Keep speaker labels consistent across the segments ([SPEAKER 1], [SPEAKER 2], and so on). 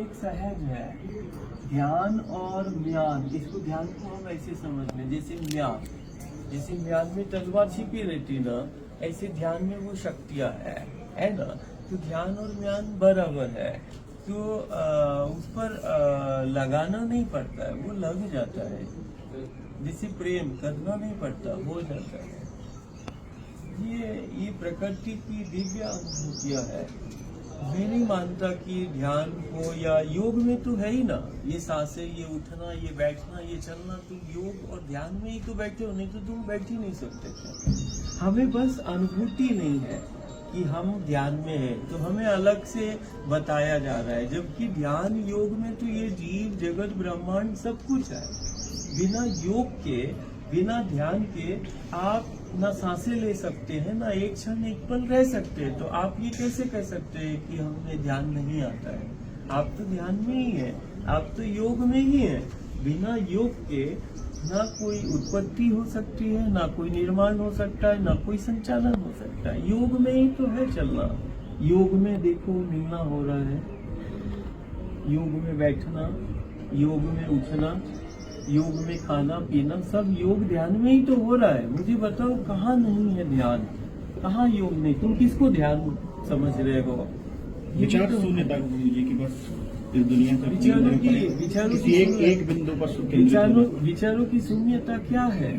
[SPEAKER 1] एक सहज है। ध्यान और म्यान, इसको ध्यान को हम ऐसे समझ लें, जैसे म्यान में तलवार छिपी रहती ना, ऐसे ध्यान में वो शक्तियां है ना। तो ध्यान और म्यान बराबर है, तो उस पर लगाना नहीं पड़ता है, वो लग जाता है। जैसे प्रेम करना नहीं पड़ता, हो जाता है। ये प्रकृति की दिव्य अनुभूतियां है। मैं नहीं मानता कि ध्यान हो या योग में तो है ही ना, ये सांसें, ये उठना, ये बैठना, ये चलना, तुम योग और ध्यान में ही तो बैठे हो, नहीं तो तुम बैठ ही नहीं सकते थे। हमें बस अनुभूति नहीं है कि हम ध्यान में है, तो हमें अलग से बताया जा रहा है। जबकि ध्यान योग में तो ये जीव जगत ब्रह्मांड सब कुछ है। बिना योग के, बिना ध्यान के आप ना सांसें ले सकते हैं, ना एक क्षण एक पल रह सकते हैं। तो आप ये कैसे कह सकते हैं कि हमें ध्यान नहीं आता है? आप तो ध्यान में ही है, आप तो योग में ही है। बिना योग के ना कोई उत्पत्ति हो सकती है, ना कोई निर्माण हो सकता है, ना कोई संचालन हो सकता है। योग में ही तो है चलना। योग में देखो मिलना हो रहा है, योग में बैठना, योग में उठना, योग में खाना पीना, सब योग ध्यान में ही तो हो रहा है। मुझे बताओ कहाँ नहीं है ध्यान, कहाँ योग नहीं? तुम किसको ध्यान समझ रहे हो?
[SPEAKER 2] विचार शून्यता जी की बस इस दुनिया का एक बिंदु पर
[SPEAKER 1] विचारों की शून्यता क्या है?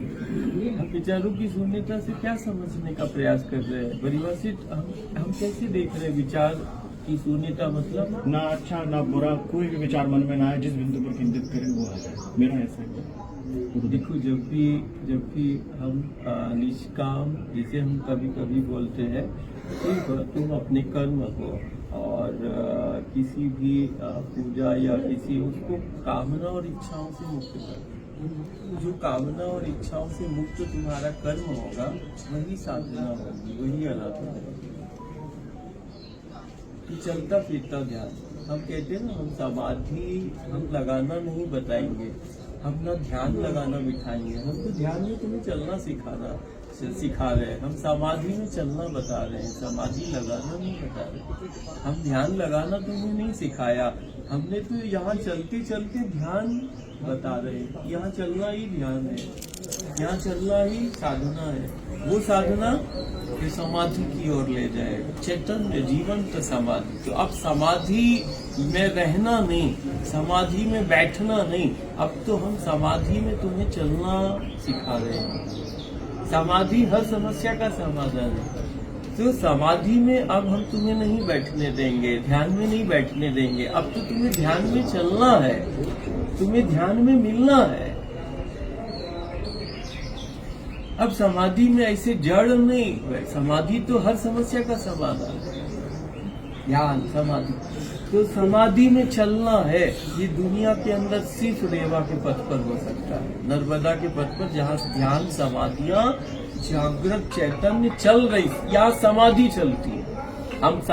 [SPEAKER 1] हम विचारों की शून्यता से क्या समझने का प्रयास कर रहे हैं? परिभाषित हम कैसे देख रहे हैं विचार की शून्यता? मतलब
[SPEAKER 2] ना अच्छा ना बुरा, कोई भी विचार मन में ना आए, जिस बिंदु पर केंद्रित करें वो आ जाए। मेरा ऐसा है।
[SPEAKER 1] देखो, जब भी हम निष्काम, जैसे हम कभी कभी बोलते हैं, ठीक है, तुम अपने कर्म को और किसी भी पूजा या किसी उसको कामना और इच्छाओं से मुक्त कर। जो कामना और इच्छाओं से मुक्त तुम्हारा कर्म होगा, वही साधना होगी, वही अनात्मा होगी। चलता फिरता ध्यान, हम कहते हैं ना, हम समाधि हम लगाना नहीं बताएंगे, हम ना ध्यान लगाना बिठाएंगे। हम तो ध्यान में तुम्हें चलना सिखा रहे हैं, हम समाधि में चलना बता रहे हैं, समाधि लगाना नहीं बता रहे। हम ध्यान लगाना तुम्हें नहीं सिखाया, हमने तो यहाँ चलते चलते ध्यान बता रहे हैं। यहाँ चलना ही ध्यान है, यहाँ चलना ही साधना है। वो साधना फिर समाधि की ओर ले जाए, चैतन्य जीवंत समाधि। तो अब समाधि में रहना नहीं, समाधि में बैठना नहीं, अब तो हम समाधि में तुम्हें चलना सिखा रहे हैं। समाधि हर समस्या का समाधान है। तो समाधि में अब हम तुम्हें नहीं बैठने देंगे, ध्यान में नहीं बैठने देंगे। अब तो तुम्हें ध्यान में चलना है, तुम्हें ध्यान में मिलना है। अब समाधि में ऐसे जड़ नहीं, समाधि तो हर समस्या का समाधान है। ध्यान समाधि, तो समाधि में चलना है। ये दुनिया के अंदर सिर्फ रेवा के पथ पर हो सकता है, नर्मदा के पथ पर, जहाँ ध्यान समाधियां जागृत चैतन्य चल रही, यहाँ समाधि चलती है। हम